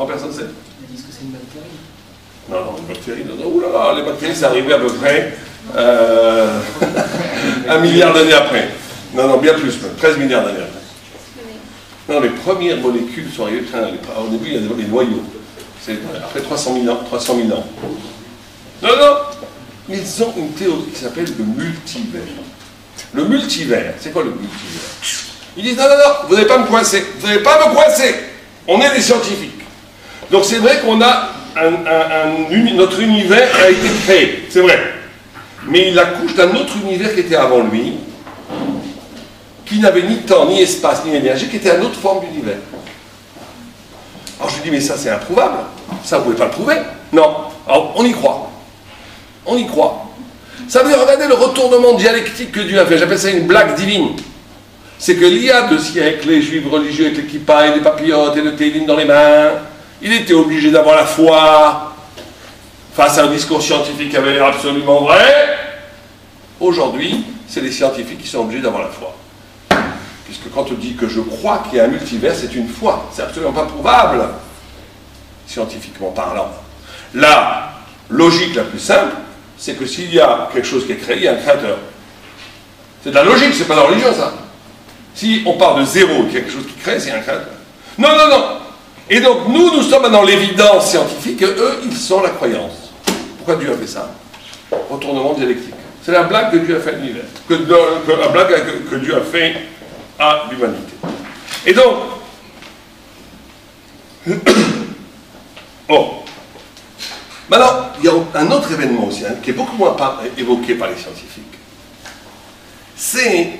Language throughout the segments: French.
3 personnes sait? Ils disent que c'est une bactérie. Non, non, une bactérie, non, non, oulala, les bactéries, c'est arrivé à peu près 1 milliard d'années après. Non, non, bien plus, même, 13 milliards d'années après. Non, les premières molécules sont arrivées, au début, il y a les noyaux. C'est après 300 000 ans. 300 000 ans. Non, non, ils ont une théorie qui s'appelle le multivers. Le multivers, c'est quoi le multivers? Ils disent non, non, non, vous n'allez pas me coincer, vous n'allez pas me coincer. On est des scientifiques. Donc c'est vrai qu'on a notre univers a été créé, c'est vrai. Mais il accouche d'un autre univers qui était avant lui, qui n'avait ni temps, ni espace, ni énergie, qui était une autre forme d'univers. Alors je lui dis, mais ça c'est improuvable. Ça vous ne pouvez pas le prouver. Non. Alors on y croit. On y croit. Ça veut dire, regardez le retournement dialectique que Dieu a fait. J'appelle ça une blague divine. C'est que l'il y a 2 siècles, les juifs religieux avec les kippas et les papillotes et le télim dans les mains, il était obligé d'avoir la foi face à un discours scientifique qui avait l'air absolument vrai. Aujourd'hui, c'est les scientifiques qui sont obligés d'avoir la foi. Puisque quand on dit que je crois qu'il y a un multivers, c'est une foi. C'est absolument pas prouvable, scientifiquement parlant. La logique la plus simple, c'est que s'il y a quelque chose qui est créé, il y a un créateur. C'est de la logique, c'est pas de la religion, ça. Si on part de zéro, qu'il y a quelque chose qui crée, c'est un créateur. Non, non, non. Et donc, nous sommes dans l'évidence scientifique, et eux, ils sont la croyance. Pourquoi Dieu a fait ça? Retournement dialectique. C'est la blague que Dieu a fait à l'univers. La blague que Dieu a fait à l'humanité. Et donc, bon. Maintenant, il y a un autre événement aussi, hein, qui est beaucoup moins évoqué par les scientifiques. C'est,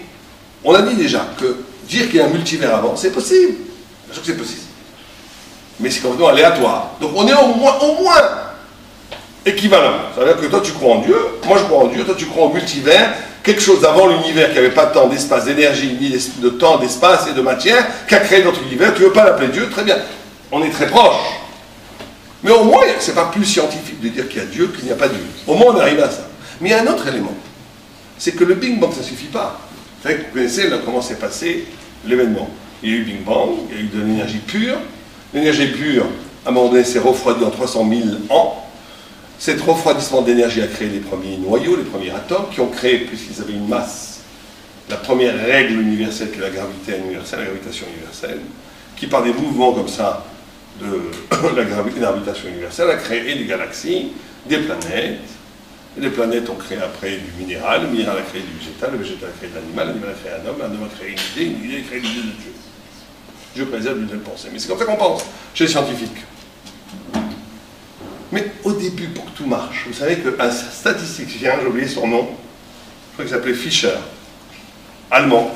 on a dit déjà que dire qu'il y a un multivers avant, c'est possible. Je trouve que c'est possible. Mais c'est complètement aléatoire. Donc on est au moins équivalent. Ça veut dire que toi tu crois en Dieu, moi je crois en Dieu, toi tu crois au multivers, quelque chose avant l'univers qui n'avait pas de temps, d'espace, d'énergie, ni de temps, d'espace et de matière, qui a créé notre univers, tu ne veux pas l'appeler Dieu, très bien. On est très proches. Mais au moins, ce n'est pas plus scientifique de dire qu'il y a Dieu qu'il n'y a pas Dieu. Au moins on arrive à ça. Mais il y a un autre élément. C'est que le Big Bang, ça ne suffit pas. Vous savez, vous connaissez là, comment s'est passé l'événement. Il y a eu Big Bang, il y a eu de l'énergie pure. L'énergie pure, à un moment donné, s'est refroidie en 300 000 ans. Cet refroidissement d'énergie a créé les premiers noyaux, les premiers atomes, qui ont créé, puisqu'ils avaient une masse, la première règle universelle, qui est la gravité universelle, la gravitation universelle, qui par des mouvements comme ça de la gravitation universelle a créé des galaxies, des planètes. Et les planètes ont créé après du minéral, le minéral a créé du végétal, le végétal a créé de l'animal, l'animal a créé un homme, l'homme a créé une idée a créé l'idée de Dieu. Dieu préserve d'une telle pensée. Mais c'est comme ça qu'on pense chez les scientifiques. Mais au début, pour que tout marche, vous savez qu'un statisticien, j'ai oublié son nom, je crois qu'il s'appelait Fischer, allemand,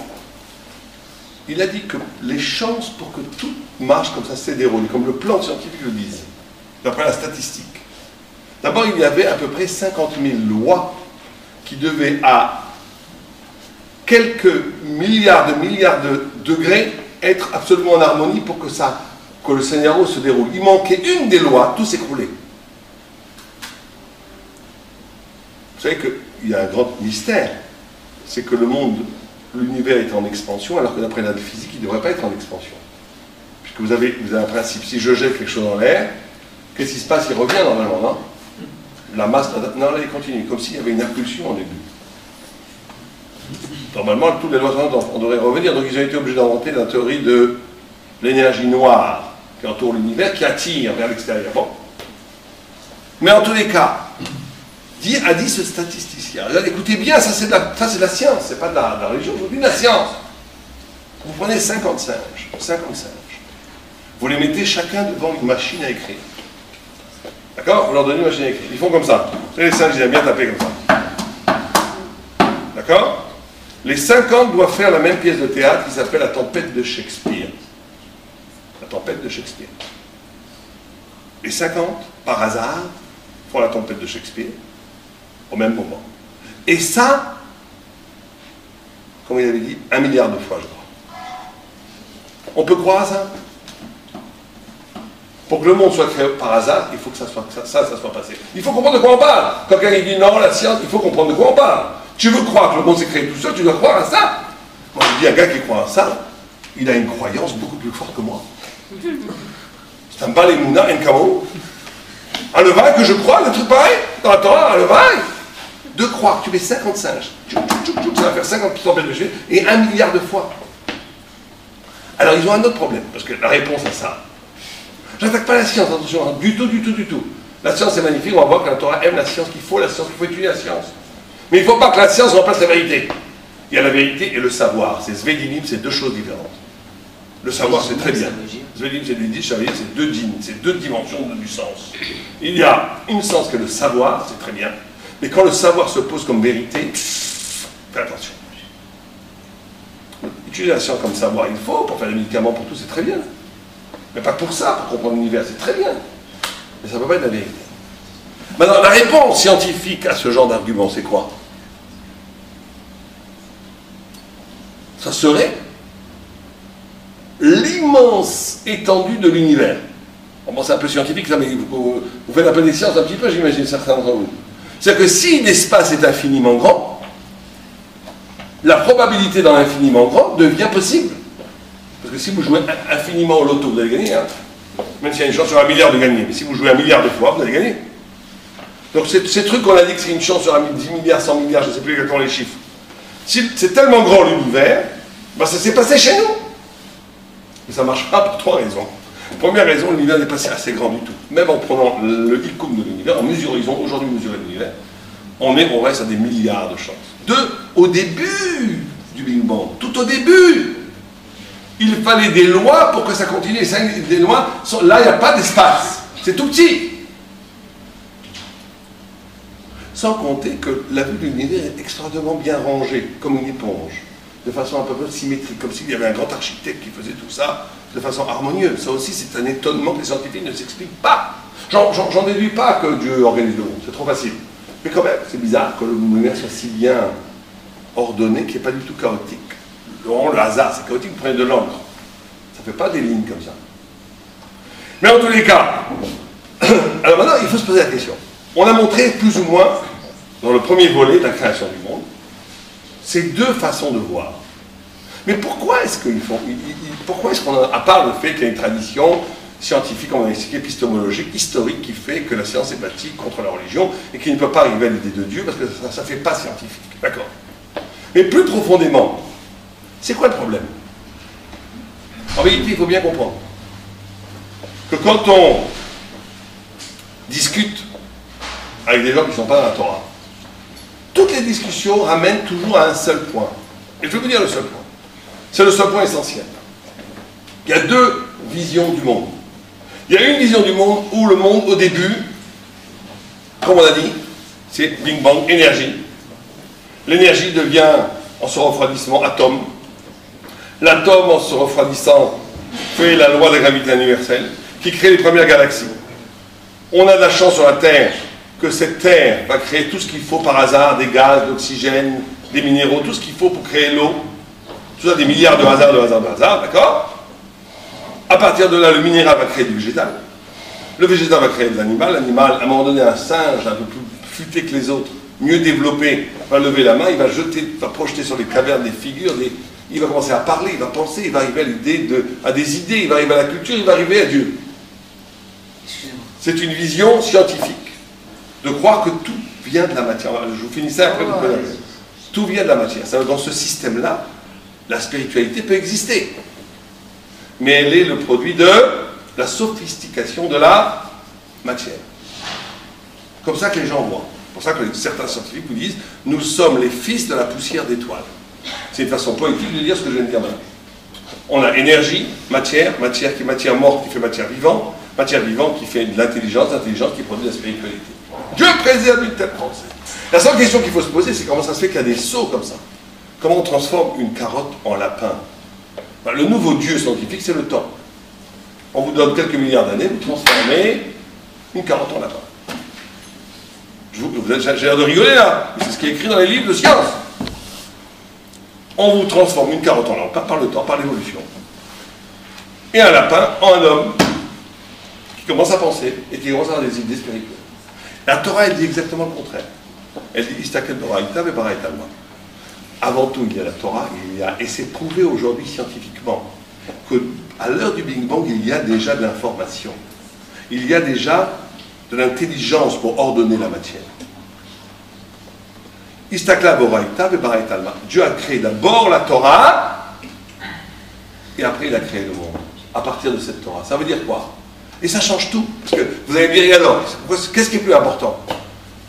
il a dit que les chances pour que tout marche comme ça s'est déroulé, comme le plan scientifique le disent, d'après la statistique. D'abord, il y avait à peu près 50 000 lois qui devaient à quelques milliards de degrés être absolument en harmonie pour que le scénario se déroule. Il manquait une des lois, tout s'écroulait. Vous savez qu'il y a un grand mystère, c'est que le monde, l'univers est en expansion, alors que d'après la physique, il ne devrait pas être en expansion. Puisque vous avez un principe, si je jette quelque chose dans l'air, qu'est-ce qui se passe? Il revient normalement, non? La masse, non, là, il continue, comme s'il y avait une impulsion au début. Normalement, toutes les lois on devrait revenir, donc ils ont été obligés d'inventer la théorie de l'énergie noire qui entoure l'univers, qui attire vers l'extérieur. Bon. Mais en tous les cas, a dit ce statisticien, regardez, écoutez bien, ça c'est de la science, c'est pas de la religion, aujourd'hui de la science. Vous prenez 50 singes, vous les mettez chacun devant une machine à écrire. D'accord? Vous leur donnez une machine à écrire. Ils font comme ça. Les singes, ils aiment bien taper comme ça. D'accord? Les 50 doivent faire la même pièce de théâtre qui s'appelle La Tempête de Shakespeare. La Tempête de Shakespeare. Les 50, par hasard, font La Tempête de Shakespeare au même moment. Et ça, comme il avait dit, 1 milliard de fois, je crois. On peut croire à ça? Pour que le monde soit créé par hasard, il faut que ça soit passé. Il faut comprendre de quoi on parle. Quand quelqu'un dit non, la science, il faut comprendre de quoi on parle. Tu veux croire que le monde s'est créé tout seul, tu dois croire à ça. Moi, je dis, un gars qui croit à ça, il a une croyance beaucoup plus forte que moi. C'est un balemouna, un camo. Un levail que je crois, le truc pareil, dans la Torah, un levail. De croire, tu mets 50 singes, ça va faire 50 tempêtes de Jésus, et 1 milliard de fois. Alors ils ont un autre problème, parce que la réponse à ça, j'attaque pas la science, attention, du tout. La science est magnifique, on va voir que la Torah aime la science, qu'il faut étudier la science. Mais il ne faut pas que la science remplace la vérité. Il y a la vérité et le savoir, c'est Zvedinim, c'est deux choses différentes. Le savoir, c'est très bien. Zvedinim, c'est du dit, ça veut dire c'est deux dîmes, c'est deux dimensions du sens. Il y a une sens que le savoir, c'est très bien. Mais quand le savoir se pose comme vérité, fais attention. Utiliser la science comme savoir, il faut, pour faire des médicaments, pour tout, c'est très bien. Mais pas pour ça, pour comprendre l'univers, c'est très bien. Mais ça ne peut pas être la vérité. Maintenant, la réponse scientifique à ce genre d'argument, c'est quoi? Ça serait l'immense étendue de l'univers. Bon, c'est un peu scientifique, ça, mais vous faites un peu des sciences un petit peu, j'imagine, certains d'entre vous. C'est-à-dire que si l'espace est infiniment grand, la probabilité dans l'infiniment grand devient possible. Parce que si vous jouez infiniment au loto, vous allez gagner. Hein. Même s'il y a une chance sur 1 milliard de gagner. Mais si vous jouez 1 milliard de fois, vous allez gagner. Donc ces trucs qu'on a dit que c'est une chance sur 10 milliards, 100 milliards, je ne sais plus exactement les chiffres. C'est tellement grand l'univers, ben ça s'est passé chez nous. Mais ça ne marche pas pour 3 raisons. Première raison, l'univers n'est pas assez grand du tout. Même en prenant le icône de l'univers, en mesurant, ils ont aujourd'hui mesuré l'univers, on reste à des milliards de chances. 2, au début du Big Bang, tout au début, il fallait des lois pour que ça continue. Des lois, là, il n'y a pas d'espace. C'est tout petit. Sans compter que la vue de l'univers est extrêmement bien rangée, comme une éponge, de façon un peu symétrique, comme s'il y avait un grand architecte qui faisait tout ça de façon harmonieuse. Ça aussi, c'est un étonnement que les scientifiques ne s'expliquent pas. J'en déduis pas que Dieu organise le monde, c'est trop facile. Mais quand même, c'est bizarre que l'univers soit si bien ordonné qu'il n'est pas du tout chaotique. Le hasard, c'est chaotique, vous prenez de l'encre. Ça ne fait pas des lignes comme ça. Mais en tous les cas, alors maintenant, il faut se poser la question. On a montré plus ou moins, dans le premier volet de la création du monde, ces deux façons de voir. Mais pourquoi est-ce qu'ils font, pourquoi est-ce qu'on a, à part le fait qu'il y a une tradition scientifique, on a expliqué, épistémologique, historique, qui fait que la science est bâtie contre la religion et qu'il ne peut pas arriver à l'idée de Dieu parce que ça ne fait pas scientifique. D'accord. Mais plus profondément, c'est quoi le problème? En vérité, il faut bien comprendre que quand on discute avec des gens qui ne sont pas dans la Torah, toutes les discussions ramènent toujours à un seul point. Et je vais vous dire le seul point. C'est le seul point essentiel. Il y a deux visions du monde. Il y a une vision du monde où le monde, au début, comme on a dit, c'est Big Bang, énergie. L'énergie devient, en se refroidissant, atome. L'atome, en se refroidissant, fait la loi de la gravité universelle, qui crée les premières galaxies. On a de la chance sur la Terre que cette Terre va créer tout ce qu'il faut par hasard, des gaz, de l'oxygène, des minéraux, tout ce qu'il faut pour créer l'eau. Tout ça, des milliards de hasards, d'accord? À partir de là, le minéral va créer du végétal. Le végétal va créer de l'animal. L'animal, à un moment donné, un singe un peu plus futé que les autres, mieux développé, va lever la main, il va projeter sur les cavernes des figures, il va commencer à parler, il va penser, il va arriver à des idées, il va arriver à la culture, il va arriver à Dieu. C'est une vision scientifique de croire que tout vient de la matière. Je vous finis ça après. Tout vient de la matière. Dans ce système-là, la spiritualité peut exister. Mais elle est le produit de la sophistication de la matière. Comme ça que les gens voient. C'est pour ça que certains scientifiques vous disent « Nous sommes les fils de la poussière d'étoiles ». C'est une façon poétique de dire ce que je viens de dire maintenant. On a énergie, matière qui est matière morte qui fait matière vivante qui fait de l'intelligence qui produit de la spiritualité. Dieu préserve une telle pensée. La seule question qu'il faut se poser, c'est comment ça se fait qu'il y a des sauts comme ça. Comment on transforme une carotte en lapin? Ben, le nouveau Dieu scientifique, c'est le temps. On vous donne quelques milliards d'années, vous transformez une carotte en lapin. J'ai l'air de rigoler là, c'est ce qui est écrit dans les livres de science. On vous transforme une carotte en lapin par le temps, par l'évolution. Et un lapin en un homme qui commence à penser et qui commence à avoir des idées spirituelles. La Torah, elle dit exactement le contraire. Elle dit Istakel Doraïta ve Baraïta Alma. Avant tout, il y a la Torah, et c'est prouvé aujourd'hui scientifiquement qu'à l'heure du Big Bang, il y a déjà de l'information. Il y a déjà de l'intelligence pour ordonner la matière. Istakla Boraïta Bebarait Alma. Dieu a créé d'abord la Torah, et après il a créé le monde, à partir de cette Torah. Ça veut dire quoi? Et ça change tout. Parce que vous allez me dire, alors, qu'est-ce qui est plus important?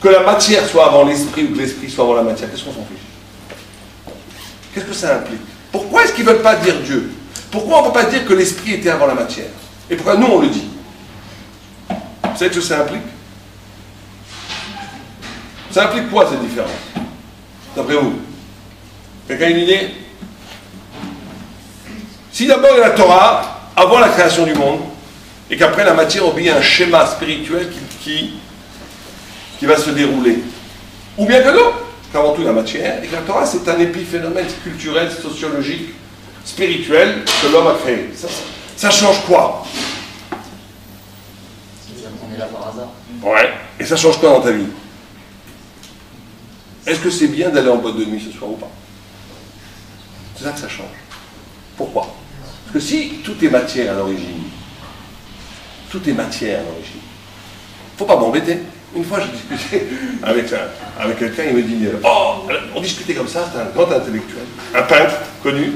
Que la matière soit avant l'esprit ou que l'esprit soit avant la matière, qu'est-ce qu'on s'en fiche? Qu'est-ce que ça implique? Pourquoi est-ce qu'ils ne veulent pas dire Dieu? Pourquoi on ne peut pas dire que l'esprit était avant la matière? Et pourquoi nous on le dit? Vous savez ce que ça implique? Ça implique quoi cette différence? D'après vous? Quelqu'un a une idée? Si d'abord il y a la Torah, avant la création du monde, et qu'après la matière obéit à un schéma spirituel qui va se dérouler. Ou bien que non, qu'avant tout la matière, et que la Torah c'est un épiphénomène culturel, sociologique, spirituel que l'homme a créé. Ça change quoi? On est là par hasard. Ouais. Et ça change quoi dans ta vie? Est-ce que c'est bien d'aller en boîte de nuit ce soir ou pas? C'est ça que ça change. Pourquoi? Parce que si tout est matière à l'origine, tout est matière à l'origine, faut pas m'embêter. Une fois, je discutais avec quelqu'un, il me dit, oh, on discutait comme ça, c'était un grand intellectuel, un peintre connu.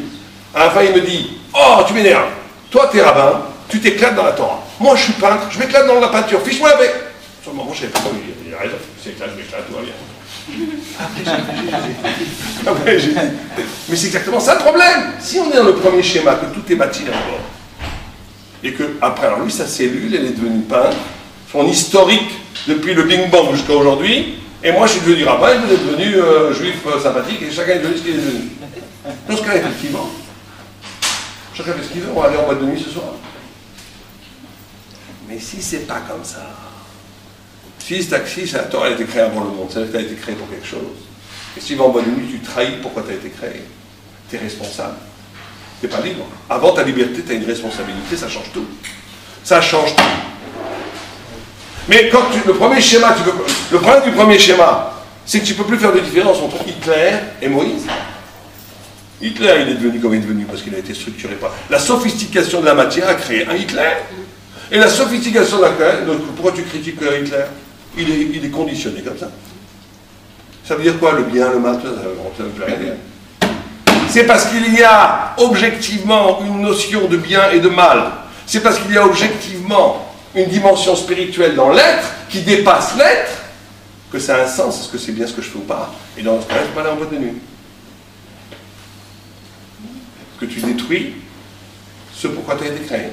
À la fin, il me dit, oh, tu m'énerves. Toi, t'es rabbin, tu t'éclates dans la Torah. Moi, je suis peintre, je m'éclate dans la peinture. Fiche-moi la paix. Sur le moment, je savais pas comment il a raison. Il s'éclate, je m'éclate, tout va bien. Après, j'ai dit, mais c'est exactement ça le problème. Si on est dans le premier schéma, que tout est matière d'abord, et que, après, alors lui, sa cellule, elle est devenue peintre, son historique depuis le Big Bang jusqu'à aujourd'hui, et moi, je suis devenu rabbin, et vous êtes devenu juif sympathique, et chacun est devenu ce qu'il est devenu. Dans ce cas, effectivement, chacun fait ce qu'il veut, on va aller en boîte de nuit ce soir. Mais si c'est pas comme ça, si la Torah a été créée avant le monde, ça veut dire que tu as été créé pour quelque chose. Et si tu vas en boîte de nuit, tu trahis pourquoi tu as été créé. Tu es responsable. Tu n'es pas libre. Avant ta liberté, tu as une responsabilité, ça change tout. Ça change tout. Mais quand le premier schéma, le problème du premier schéma, c'est que tu ne peux plus faire de différence entre Hitler et Moïse. Hitler, il est devenu comme il est devenu parce qu'il a été structuré par... La sophistication de la matière a créé un Hitler. Et la sophistication de la matière, pourquoi tu critiques Hitler? Il est conditionné comme ça. Ça veut dire quoi, le bien, le mal? Ça ne veut rien dire. C'est parce qu'il y a objectivement une notion de bien et de mal. C'est parce qu'il y a objectivement une dimension spirituelle dans l'être qui dépasse l'être que ça a un sens. Est-ce que c'est bien ce que je fais ou pas? Et dans ce cas-là, je ne peux pas aller en boîte de nuit. Parce que tu détruis ce pourquoi tu as été créé.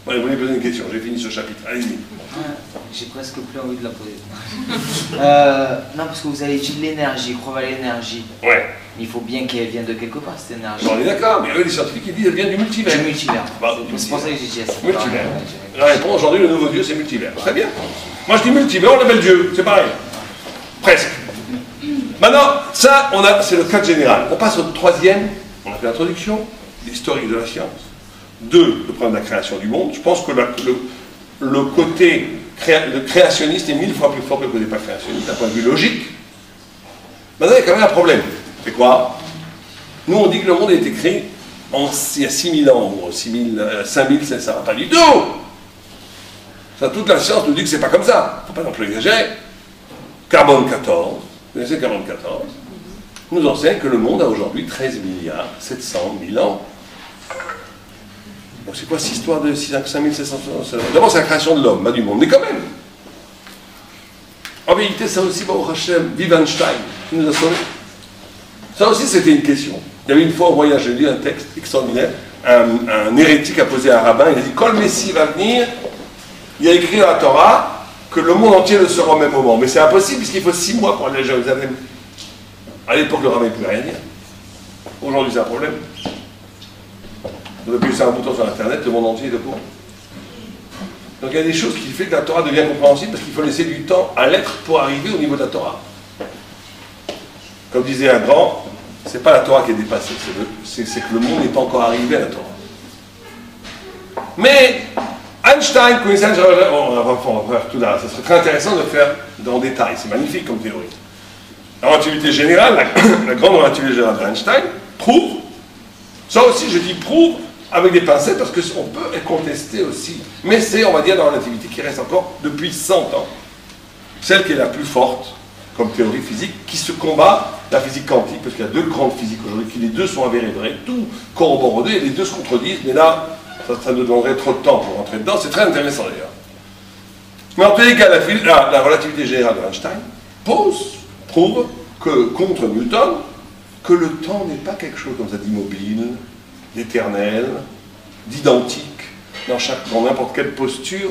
Voilà, vous voulez poser une question, j'ai fini ce chapitre. Allez-y. J'ai presque plus envie de la poser. Non, parce que vous avez dit l'énergie, croire à l'énergie. Ouais. Il faut bien qu'elle vienne de quelque part, cette énergie. On est d'accord, mais eux, les scientifiques, ils disent qu'elle vient du multivers. Du multivers. Bah, c'est pour ça que j'ai dit ça. Multivers. La réponse, aujourd'hui, le nouveau Dieu, c'est multivers. Très bien. Moi, je dis multivers, on l'appelle Dieu. C'est pareil. Presque. Maintenant, ça, c'est le cadre général. On passe au troisième. On a fait l'introduction, l'historique de la science. 2, le problème de la création du monde. Je pense que le côté le créationniste est 1000 fois plus fort que le côté pas créationniste, d'un point de vue logique. Maintenant, il y a quand même un problème. C'est quoi? Nous, on dit que le monde a été créé il y a 6000 ans, ou 5700. Pas du tout! Ça, toute la science nous dit que c'est pas comme ça. Il ne faut pas non plus exagérer. Carbone 14, vous connaissez Carbone 14, nous enseigne que le monde a aujourd'hui 13 milliards 700 000 ans. Donc c'est quoi cette histoire de 5700 ans? D'abord c'est la création de l'homme, pas du monde, mais quand même. En vérité, ça aussi, Baruch Hashem, vive Einstein, qui nous a sauvés. Ça aussi c'était une question. Il y avait une fois au voyage, j'ai lu un texte extraordinaire, un hérétique a posé à un rabbin, il a dit, quand le Messie va venir, il a écrit dans la Torah que le monde entier le sera au même moment. Mais c'est impossible puisqu'il faut 6 mois pour aller à Jérusalem. À l'époque, le rabbin ne pouvait rien dire. Aujourd'hui, c'est un problème. Vous appuyez sur un bouton sur Internet, le monde entier est au courant. Donc il y a des choses qui font que la Torah devient compréhensible parce qu'il faut laisser du temps à l'être pour arriver au niveau de la Torah. Comme disait un grand, c'est pas la Torah qui est dépassée, c'est que le monde n'est pas encore arrivé à la Torah. Mais Einstein, on va faire tout là, ça serait très intéressant de faire dans le détail, c'est magnifique comme théorie. La relativité générale, la grande relativité générale d'Einstein, prouve, ça aussi je dis prouve, avec des pincettes, parce qu'on peut contester aussi. Mais c'est, on va dire, la relativité qui reste encore depuis 100 ans. Celle qui est la plus forte, comme théorie physique, qui se combat la physique quantique, parce qu'il y a deux grandes physiques aujourd'hui, qui les deux sont avérées vraies, tout corrobore deux, et les deux se contredisent, mais là, ça nous demanderait trop de temps pour rentrer dedans, c'est très intéressant d'ailleurs. Mais en tous les cas, la relativité générale d'Einstein prouve que, contre Newton, que le temps n'est pas quelque chose comme ça d'immobile, d'éternel, d'identique, dans n'importe quelle posture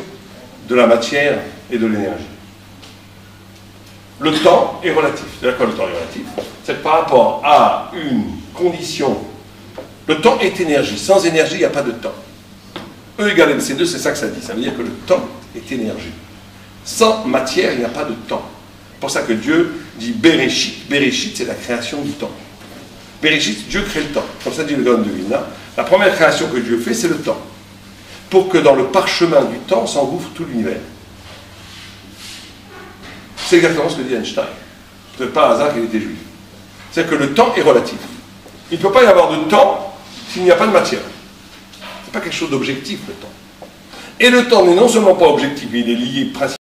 de la matière et de l'énergie. Le temps est relatif. C'est-à-dire que le temps est relatif, c'est par rapport à une condition. Le temps est énergie. Sans énergie, il n'y a pas de temps. E égale mc2, c'est ça que ça dit. Ça veut dire que le temps est énergie. Sans matière, il n'y a pas de temps. C'est pour ça que Dieu dit Bereshit. Bereshit, c'est la création du temps. Bereshit, Dieu crée le temps. Comme ça dit le Gaon de Vilna. La première création que Dieu fait, c'est le temps. Pour que dans le parchemin du temps s'engouffre tout l'univers. C'est exactement ce que dit Einstein. Ce n'est pas un hasard qu'il était juif. C'est-à-dire que le temps est relatif. Il ne peut pas y avoir de temps s'il n'y a pas de matière. Ce n'est pas quelque chose d'objectif, le temps. Et le temps n'est non seulement pas objectif, mais il est lié principalement